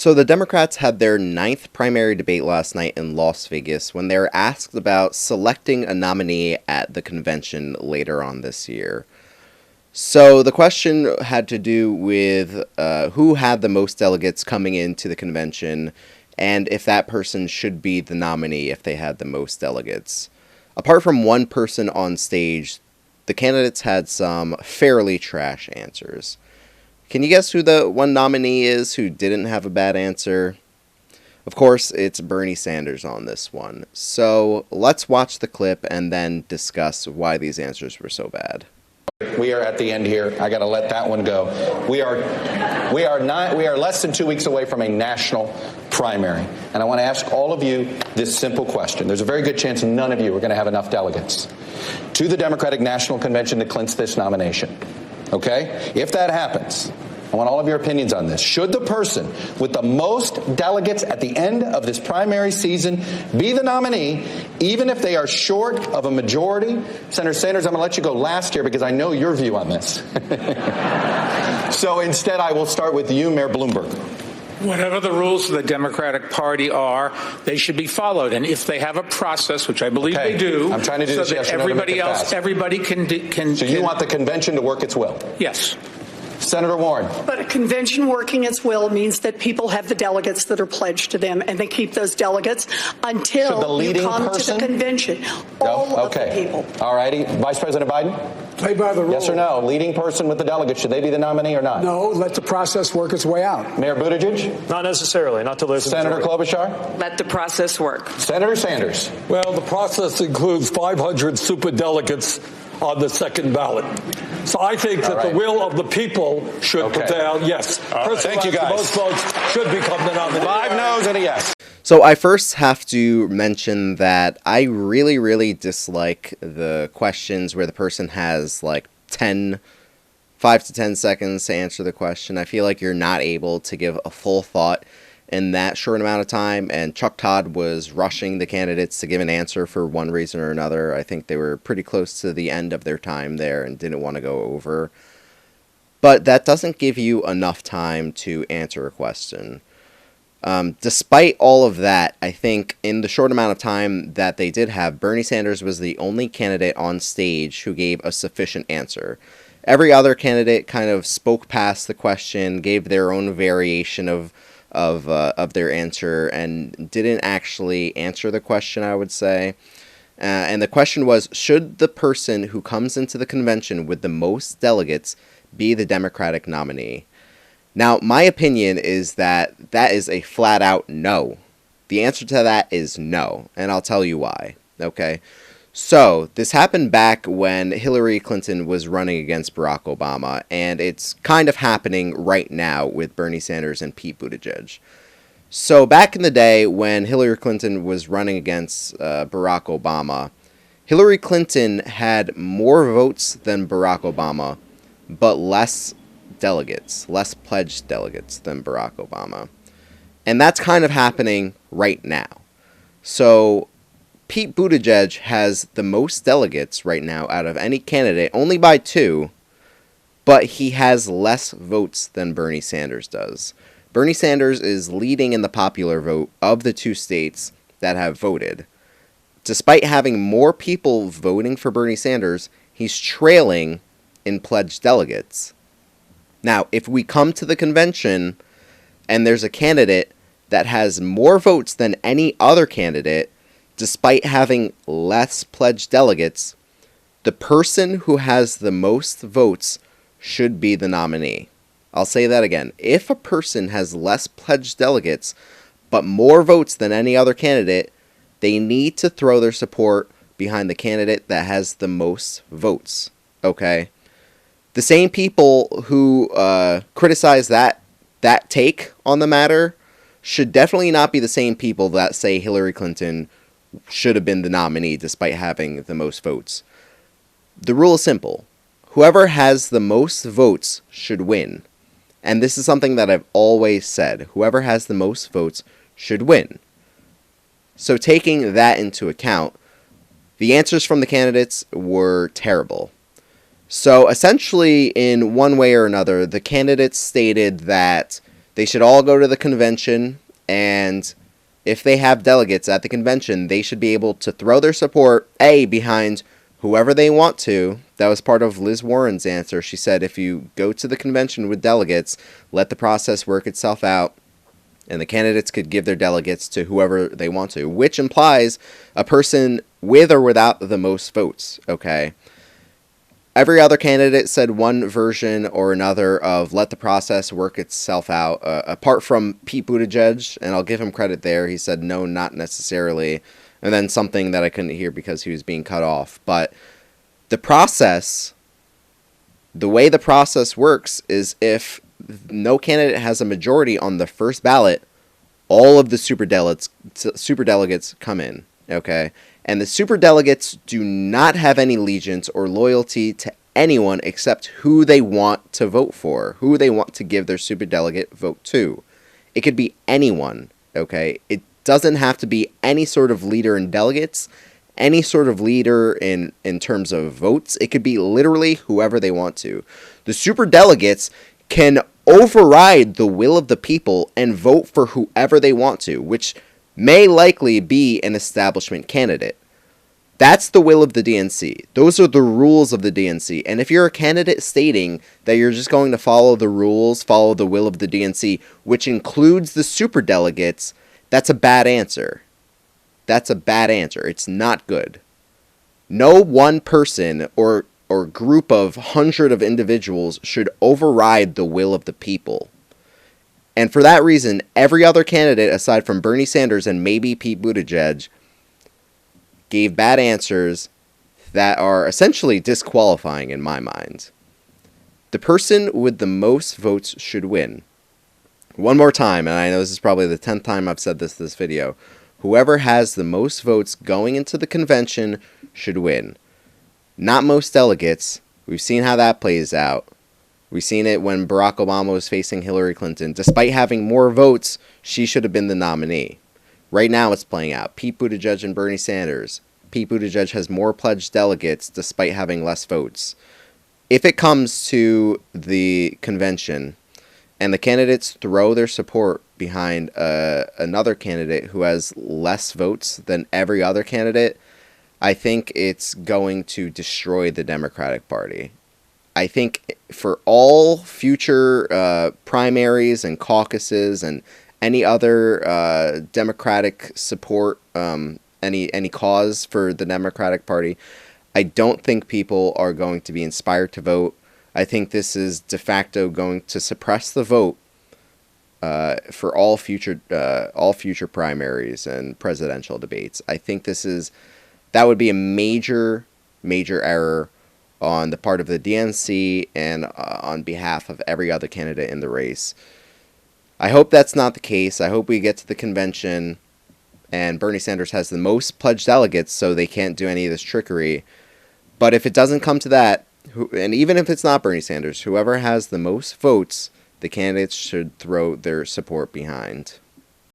So the Democrats had their ninth primary debate last night in Las Vegas when they were asked about selecting a nominee at the convention later on this year. So the question had to do with who had the most delegates coming into the convention and if that person should be the nominee if they had the most delegates. Apart from one person on stage, the candidates had some fairly trash answers. Can you guess who the one nominee is who didn't have a bad answer? Of course, it's Bernie Sanders on this one. So let's watch the clip and then discuss why these answers were so bad. We are at the end here. I got to let that one go. We are less than 2 weeks away from a national primary. And I want to ask all of you this simple question. There's a very good chance none of you are going to have enough delegates to the Democratic National Convention to clinch this nomination. Okay? If that happens, I want all of your opinions on this. Should the person with the most delegates at the end of this primary season be the nominee, even if they are short of a majority? Senator Sanders, I'm going to let you go last here because I know your view on this. So instead, I will start with you, Mayor Bloomberg. Whatever the rules of the Democratic Party are, they should be followed. And if they have a process, which I believe they do, I'm trying to do so this that yes or no everybody to make it else, fast. everybody can. So you want the convention to work its will? Yes. Senator Warren. But a convention working its will means that people have the delegates that are pledged to them, and they keep those delegates until you come to the convention. All of the people. All righty. Vice President Biden? Play by the rules. Yes or no? Leading person with the delegates, should they be the nominee or not? No, let the process work its way out. Mayor Buttigieg? Not necessarily. Not till there's a Senator majority. Klobuchar? Let the process work. Senator Sanders? Well, the process includes 500 superdelegates on the second ballot. So I think that the will of the people should prevail. Yes. Thank you, guys. The most votes should become the nominee. 5 no's and a yes. So I first have to mention that I really dislike the questions where the person has like 5 to 10 seconds to answer the question. I feel like you're not able to give a full thought in that short amount of time, and Chuck Todd was rushing the candidates to give an answer for one reason or another. I think they were pretty close to the end of their time there and didn't want to go over. But that doesn't give you enough time to answer a question. Despite all of that, I think in the short amount of time that they did have, Bernie Sanders was the only candidate on stage who gave a sufficient answer. Every other candidate kind of spoke past the question, gave their own variation of their answer, and didn't actually answer the question, I would say. And the question was, should the person who comes into the convention with the most delegates be the Democratic nominee? Now, my opinion is that is a flat-out no. The answer to that is no, and I'll tell you why, okay? So, this happened back when Hillary Clinton was running against Barack Obama, and it's kind of happening right now with Bernie Sanders and Pete Buttigieg. So, back in the day when Hillary Clinton was running against Barack Obama, Hillary Clinton had more votes than Barack Obama, but less delegates, less pledged delegates than Barack Obama. And that's kind of happening right now. So, Pete Buttigieg has the most delegates right now out of any candidate, only by 2, but he has less votes than Bernie Sanders does. Bernie Sanders is leading in the popular vote of the 2 states that have voted. Despite having more people voting for Bernie Sanders, he's trailing in pledged delegates. Now, if we come to the convention and there's a candidate that has more votes than any other candidate, despite having less pledged delegates, the person who has the most votes should be the nominee. I'll say that again. If a person has less pledged delegates, but more votes than any other candidate, they need to throw their support behind the candidate that has the most votes. Okay? The same people who criticize that take on the matter should definitely not be the same people that say Hillary Clinton should have been the nominee despite having the most votes. The rule is simple. Whoever has the most votes should win. And this is something that I've always said. Whoever has the most votes should win. So taking that into account, the answers from the candidates were terrible. So essentially, in one way or another, the candidates stated that They should all go to the convention, and if they have delegates at the convention, they should be able to throw their support, behind whoever they want to. That was part of Liz Warren's answer. She said if you go to the convention with delegates, let the process work itself out, and the candidates could give their delegates to whoever they want to, which implies a person with or without the most votes, okay? Every other candidate said one version or another of let the process work itself out, apart from Pete Buttigieg, and I'll give him credit there. He said no, not necessarily, and then something that I couldn't hear because he was being cut off. But the process, the way the process works is if no candidate has a majority on the first ballot, all of the superdelegates come in, okay? And the superdelegates do not have any allegiance or loyalty to anyone except who they want to vote for, who they want to give their superdelegate vote to. It could be anyone, okay? It doesn't have to be any sort of leader in delegates, any sort of leader in terms of votes. It could be literally whoever they want to. The superdelegates can override the will of the people and vote for whoever they want to, which may likely be an establishment candidate. That's the will of the DNC. Those are the rules of the DNC. And if you're a candidate stating that you're just going to follow the rules, follow the will of the DNC, which includes the superdelegates, that's a bad answer. That's a bad answer. It's not good. No one person or group of 100 of individuals should override the will of the people. And for that reason, every other candidate aside from Bernie Sanders and maybe Pete Buttigieg gave bad answers that are essentially disqualifying in my mind. The person with the most votes should win. One more time, and I know this is probably the 10th time I've said this video. Whoever has the most votes going into the convention should win. Not most delegates. We've seen how that plays out. We've seen it when Barack Obama was facing Hillary Clinton. Despite having more votes, she should have been the nominee. Right now it's playing out. Pete Buttigieg and Bernie Sanders. Pete Buttigieg has more pledged delegates despite having less votes. If it comes to the convention and the candidates throw their support behind another candidate who has less votes than every other candidate, I think it's going to destroy the Democratic Party. I think for all future primaries and caucuses and any other Democratic support, any cause for the Democratic Party, I don't think people are going to be inspired to vote. I think this is de facto going to suppress the vote for all future primaries and presidential debates. I think that would be a major error on the part of the DNC and on behalf of every other candidate in the race. I hope that's not the case. I hope we get to the convention and Bernie Sanders has the most pledged delegates so they can't do any of this trickery. But if it doesn't come to that, and even if it's not Bernie Sanders, whoever has the most votes, the candidates should throw their support behind.